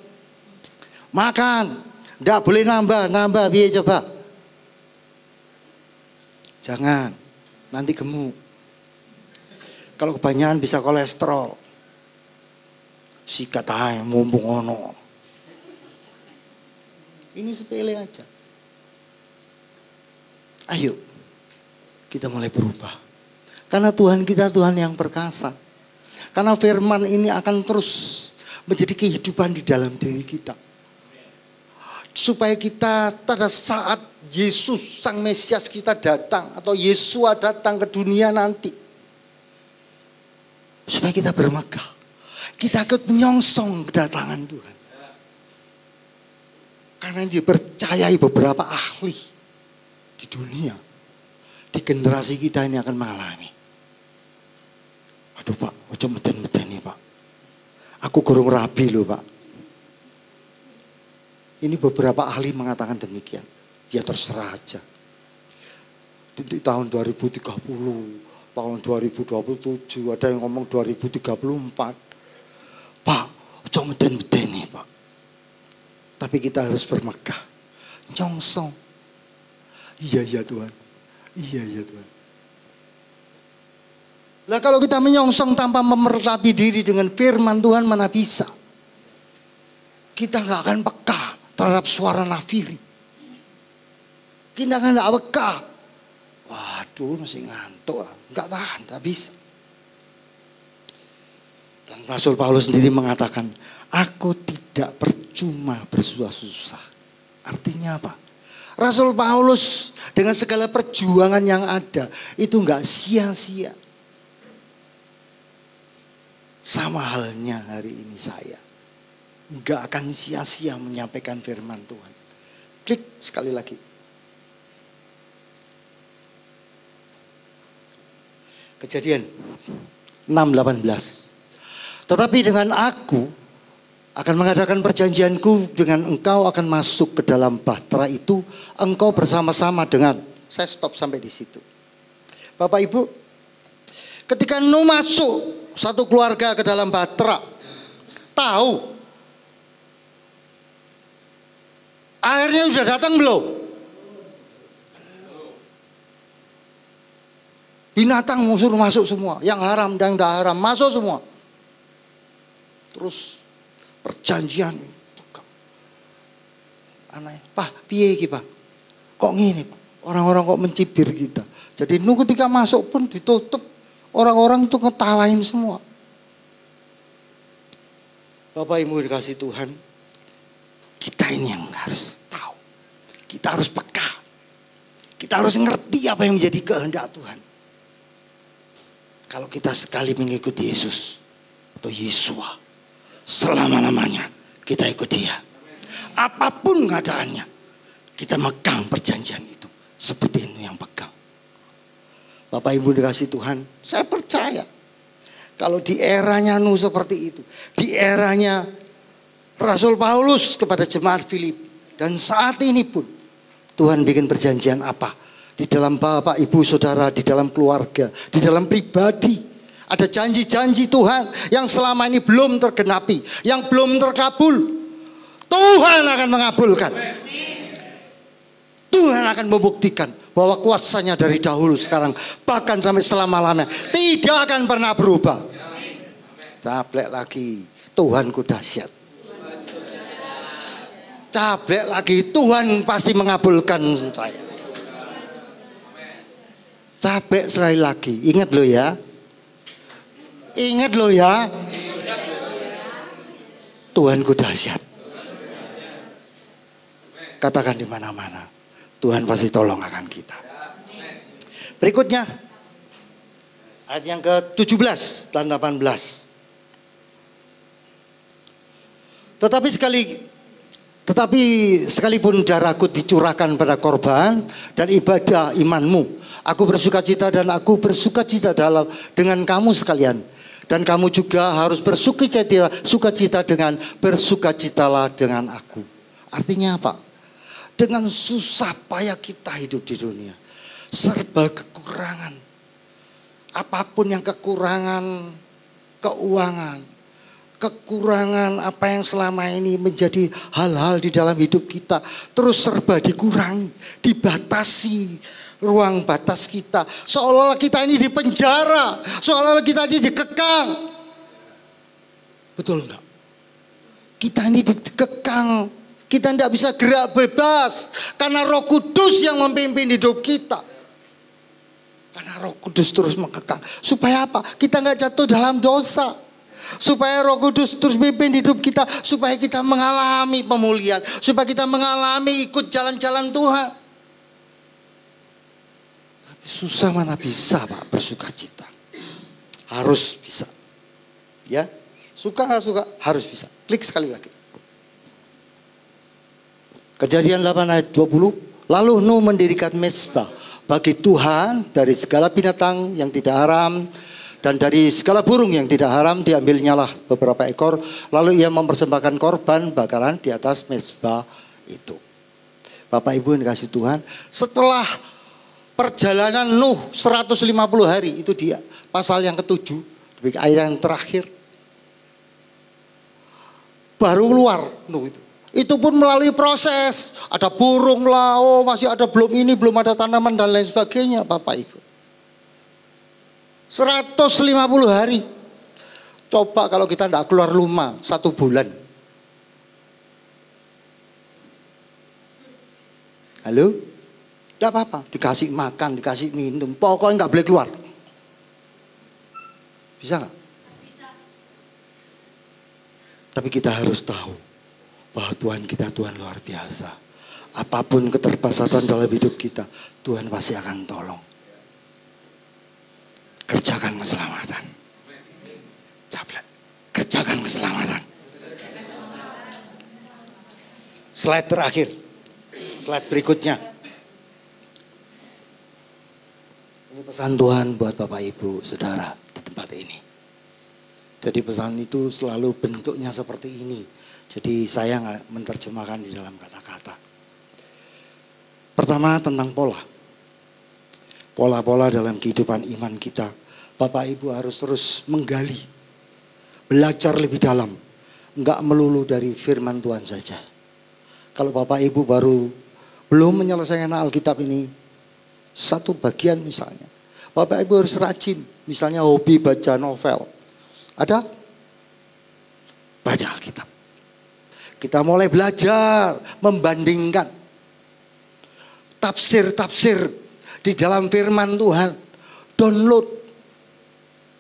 Makan. Nggak boleh nambah biar coba. Jangan. Nanti gemuk. Kalau kebanyakan bisa kolesterol. Sikat aja mumpung ono. Ini sepele aja. Ayo. Kita mulai berubah. Karena Tuhan kita Tuhan yang perkasa. Karena firman ini akan terus menjadi kehidupan di dalam diri kita. Supaya kita pada saat Yesus Sang Mesias kita datang, atau Yesua datang ke dunia nanti, supaya kita bermegah, kita ikut menyongsong kedatangan Tuhan. Karena dipercayai beberapa ahli di dunia, di generasi kita ini akan mengalami. Aduh Pak, ojo meden-meden nih Pak. Aku gurung rabi loh Pak. Ini beberapa ahli mengatakan demikian. Ya terserah aja. Di tahun 2030, tahun 2027, ada yang ngomong 2034. Pak, ojo meden-meden nih Pak. Tapi kita harus bermegah. Nyongsong. Iya Tuhan. Iya Tuhan. Lah kalau kita menyongsong tanpa memeratapi diri dengan firman Tuhan, mana bisa? Kita nggak akan peka terhadap suara nafiri. Kita kan nggak peka. Waduh, masih ngantuk, nggak tahan, nggak bisa. Dan Rasul Paulus sendiri mengatakan, aku tidak percuma bersusah-susah. Artinya apa? Rasul Paulus dengan segala perjuangan yang ada itu nggak sia-sia. Sama halnya hari ini saya nggak akan sia-sia menyampaikan firman Tuhan. Klik sekali lagi. Kejadian 6:18. Tetapi dengan aku akan mengadakan perjanjianku dengan engkau, akan masuk ke dalam bahtera itu, engkau bersama-sama dengan. Saya stop sampai di situ. Bapak Ibu, ketika Nuh masuk satu keluarga ke dalam bahtera, tahu airnya sudah datang belum? Binatang suruh masuk semua, yang haram dan tidak haram masuk semua. Terus perjanjian aneh, Pak, piye iki Pak? Kok ngene Pak? Orang-orang kok mencibir kita. Jadi Nuh ketika masuk pun ditutup, orang-orang itu ketawain semua. Bapak Ibu dikasih Tuhan, kita ini yang harus tahu. Kita harus peka. Kita harus ngerti apa yang menjadi kehendak Tuhan. Kalau kita sekali mengikuti Yesus atau Yesua, selama-lamanya kita ikut Dia. Apapun keadaannya, kita megang perjanjian itu. Seperti ini yang pegang. Bapak Ibu dikasih Tuhan, saya percaya kalau di eranya Nuh seperti itu, di eranya Rasul Paulus kepada jemaat Filipi, dan saat ini pun Tuhan bikin perjanjian apa? Di dalam bapak, ibu, saudara, di dalam keluarga, di dalam pribadi. Ada janji-janji Tuhan yang selama ini belum tergenapi, yang belum terkabul. Tuhan akan mengabulkan. Tuhan akan membuktikan bahwa kuasanya dari dahulu, sekarang, bahkan sampai selama-lamanya tidak akan pernah berubah. Caplek lagi, Tuhanku dahsyat. Caplek lagi, Tuhan pasti mengabulkan saya. Capek sekali lagi, ingat lo ya. Ingat lo ya. Tuhanku dahsyat. Katakan di mana-mana, Tuhan pasti tolong akan kita. Berikutnya ayat yang ke-17 dan 18. Tetapi sekalipun darahku dicurahkan pada korban dan ibadah imanmu, Aku bersukacita dan aku bersukacita dengan kamu sekalian. Dan kamu juga harus bersukacita dengan bersukacitalah dengan aku. Artinya apa? Dengan susah payah kita hidup di dunia. Serba kekurangan. Apapun yang kekurangan keuangan, kekurangan apa yang selama ini menjadi hal-hal di dalam hidup kita, terus serba dikurangi, dibatasi ruang batas kita. Seolah-olah kita ini dipenjara, seolah-olah kita ini dikekang. Betul enggak? Kita ini dikekang, kita tidak bisa gerak bebas karena Roh Kudus yang memimpin hidup kita. Karena Roh Kudus terus mengekang. Supaya apa? Kita nggak jatuh dalam dosa. Supaya Roh Kudus terus memimpin hidup kita. Supaya kita mengalami pemulihan. Supaya kita mengalami ikut jalan-jalan Tuhan. Tapi susah mana bisa Pak bersukacita. Harus bisa. Ya, suka nggak suka harus bisa. Klik sekali lagi. Kejadian 8 ayat 20. Lalu Nuh mendirikan mezbah bagi Tuhan dari segala binatang yang tidak haram dan dari segala burung yang tidak haram diambilnyalah beberapa ekor, lalu ia mempersembahkan korban bakaran di atas mezbah itu. Bapak Ibu yang dikasih Tuhan, setelah perjalanan Nuh 150 hari, itu dia pasal yang ke-7, ayat yang terakhir, baru keluar Nuh itu. Itu pun melalui proses. Ada burung lah, oh masih ada belum ini, belum ada tanaman dan lain sebagainya Bapak Ibu. 150 hari. Coba kalau kita tidak keluar rumah 1 bulan. Halo? Tidak apa-apa, dikasih makan, dikasih minum, pokoknya nggak boleh keluar. Bisa nggak? Bisa. Tapi kita harus tahu bahwa Tuhan kita Tuhan luar biasa. Apapun keterbatasan dalam hidup kita, Tuhan pasti akan tolong. Kerjakan keselamatan. Caplet. Kerjakan keselamatan. Slide terakhir. Slide berikutnya. Ini pesan Tuhan buat Bapak Ibu Saudara di tempat ini. Jadi pesan itu selalu bentuknya seperti ini. Jadi saya nggak menerjemahkan di dalam kata-kata. Pertama tentang pola. Pola-pola dalam kehidupan iman kita. Bapak Ibu harus terus menggali. Belajar lebih dalam. Enggak melulu dari firman Tuhan saja. Kalau Bapak Ibu belum menyelesaikan Alkitab ini. Satu bagian misalnya. Bapak Ibu harus rajin. Misalnya hobi baca novel. Ada? Baca Alkitab. Kita mulai belajar membandingkan tafsir-tafsir di dalam firman Tuhan. Download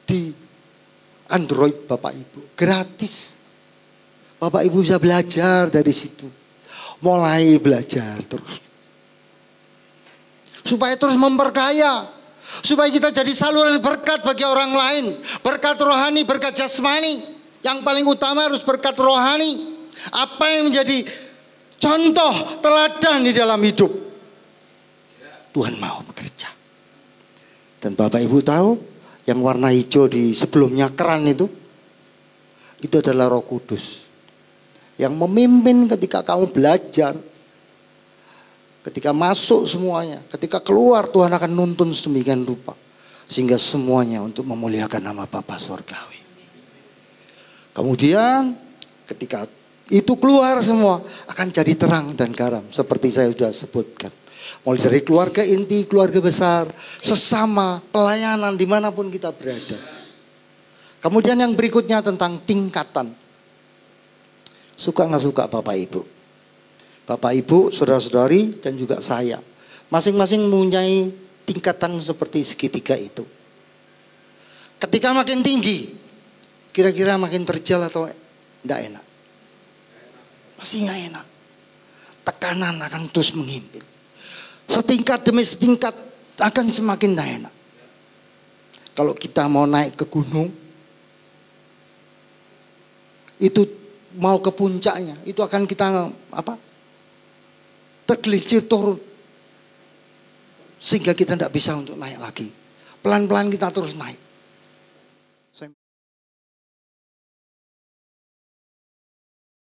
di Android Bapak Ibu. Gratis. Bapak Ibu bisa belajar dari situ. Mulai belajar terus. Supaya terus memperkaya. Supaya kita jadi saluran berkat bagi orang lain. Berkat rohani, berkat jasmani. Yang paling utama harus berkat rohani. Apa yang menjadi contoh teladan di dalam hidup. Tuhan mau bekerja. Dan Bapak Ibu tahu yang warna hijau di sebelumnya keran itu adalah Roh Kudus. Yang memimpin ketika kamu belajar. Ketika masuk semuanya. Ketika keluar Tuhan akan nuntun sedemikian rupa. Sehingga semuanya untuk memuliakan nama Bapa Surgawi. Kemudian ketika itu keluar semua akan jadi terang dan garam. Seperti saya sudah sebutkan. Mulai dari keluarga inti, keluarga besar, sesama, pelayanan dimanapun kita berada. Kemudian yang berikutnya tentang tingkatan. Suka nggak suka Bapak Ibu? Bapak Ibu, saudara-saudari dan juga saya. Masing-masing mempunyai tingkatan seperti segitiga itu. Ketika makin tinggi, kira-kira makin terjal atau tidak enak? Pasti nggak enak. Tekanan akan terus menghimpit. Setingkat demi setingkat akan semakin tidak enak. Kalau kita mau naik ke gunung, itu mau ke puncaknya, itu akan kita tergelincir turun. Sehingga kita tidak bisa untuk naik lagi. Pelan-pelan kita terus naik.